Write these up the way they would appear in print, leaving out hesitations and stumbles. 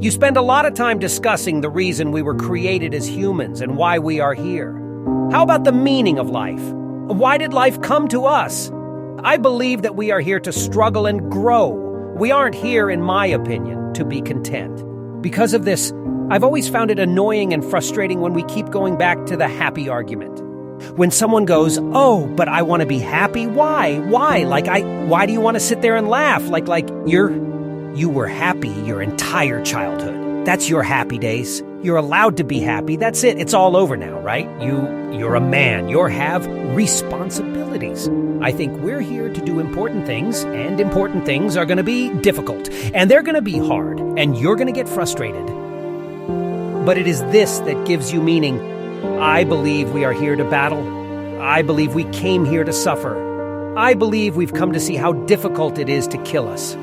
You spend a lot of time discussing the reason we were created as humans and why we are here. How about the meaning of life? Why did life come to us? I believe that we are here to struggle and grow. We aren't here, in my opinion, to be content. Because of this, I've always found it annoying and frustrating when we keep going back to the happy argument. When someone goes, "Oh, but I want to be happy." Why? Why? Why do you want to sit there and laugh? You were happy your entire childhood. That's your happy days. You're allowed to be happy. That's it. It's all over now, right? You're a man. You have responsibilities. I think we're here to do important things, and important things are going to be difficult, and they're going to be hard, and you're going to get frustrated. But it is this that gives you meaning. I believe we are here to battle. I believe we came here to suffer. I believe we've come to see how difficult it is to kill us.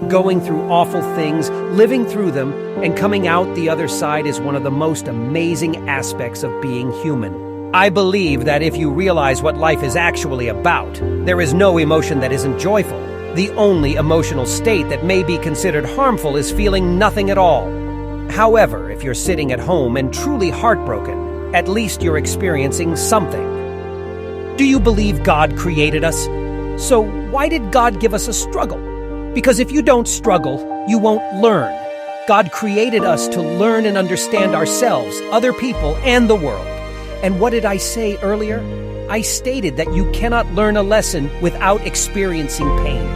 Going through awful things, living through them, and coming out the other side is one of the most amazing aspects of being human. I believe that if you realize what life is actually about, there is no emotion that isn't joyful. The only emotional state that may be considered harmful is feeling nothing at all. However, if you're sitting at home and truly heartbroken, at least you're experiencing something. Do you believe God created us? So why did God give us a struggle? Because if you don't struggle, you won't learn. God created us to learn and understand ourselves, other people, and the world. And what did I say earlier? I stated that you cannot learn a lesson without experiencing pain.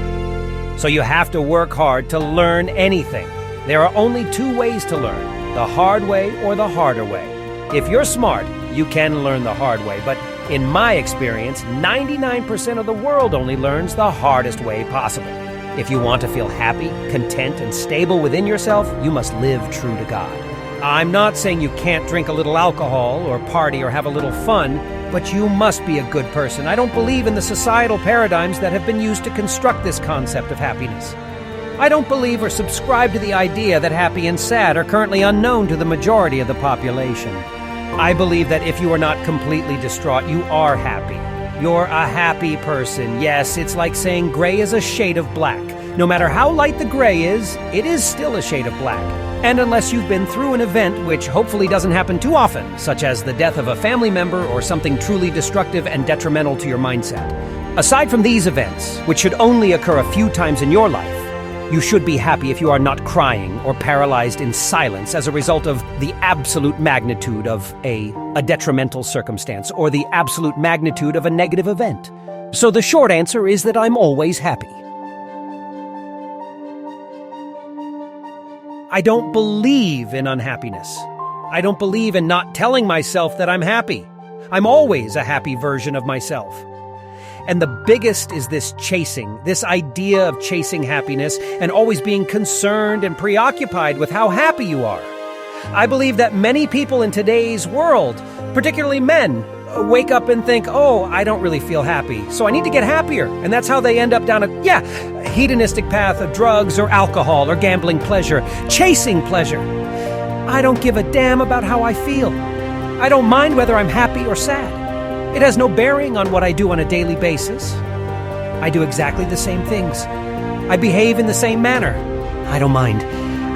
So you have to work hard to learn anything. There are only two ways to learn, the hard way or the harder way. If you're smart, you can learn the hard way, but in my experience, 99% of the world only learns the hardest way possible. If you want to feel happy, content, and stable within yourself, you must live true to God. I'm not saying you can't drink a little alcohol or party or have a little fun, but you must be a good person. I don't believe in the societal paradigms that have been used to construct this concept of happiness. I don't believe or subscribe to the idea that happy and sad are currently unknown to the majority of the population. I believe that if you are not completely distraught, you are happy. You're a happy person. Yes, it's like saying gray is a shade of black. No matter how light the gray is, it is still a shade of black. And unless you've been through an event which hopefully doesn't happen too often, such as the death of a family member or something truly destructive and detrimental to your mindset. Aside from these events, which should only occur a few times in your life, you should be happy if you are not crying or paralyzed in silence as a result of the absolute magnitude of a detrimental circumstance or the absolute magnitude of a negative event. So the short answer is that I'm always happy. I don't believe in unhappiness. I don't believe in not telling myself that I'm happy. I'm always a happy version of myself. And the biggest is this idea of chasing happiness and always being concerned and preoccupied with how happy you are. I believe that many people in today's world, particularly men, wake up and think, "Oh, I don't really feel happy, so I need to get happier." And that's how they end up down a hedonistic path of drugs or alcohol or gambling pleasure, chasing pleasure. I don't give a damn about how I feel. I don't mind whether I'm happy or sad. It has no bearing on what I do on a daily basis. I do exactly the same things. I behave in the same manner. I don't mind.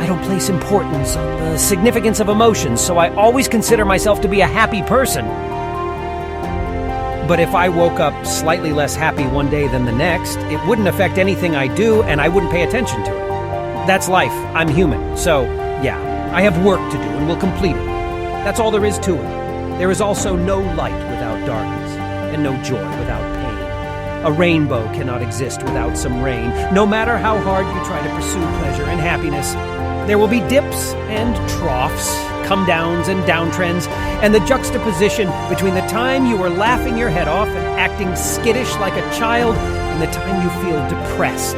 I don't place importance on the significance of emotions, so I always consider myself to be a happy person. But if I woke up slightly less happy one day than the next, it wouldn't affect anything I do, and I wouldn't pay attention to it. That's life. I'm human. So, yeah, I have work to do, and we'll complete it. That's all there is to it. There is also no light without darkness, and no joy without pain. A rainbow cannot exist without some rain. No matter how hard you try to pursue pleasure and happiness, there will be dips and troughs, come downs and downtrends, and the juxtaposition between the time you are laughing your head off and acting skittish like a child and the time you feel depressed.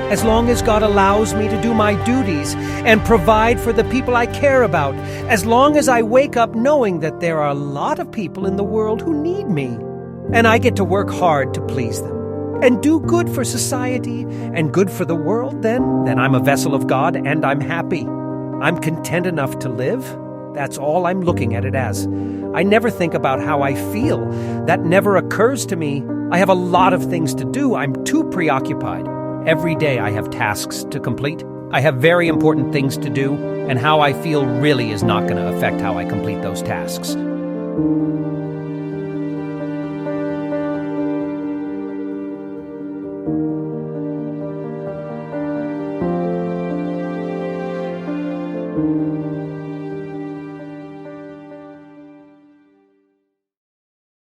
As long as God allows me to do my duties and provide for the people I care about, as long as I wake up knowing that there are a lot of people in the world who need me, and I get to work hard to please them, and do good for society and good for the world, then I'm a vessel of God and I'm happy. I'm content enough to live. That's all I'm looking at it as. I never think about how I feel. That never occurs to me. I have a lot of things to do. I'm too preoccupied. Every day I have tasks to complete. I have very important things to do, and how I feel really is not going to affect how I complete those tasks.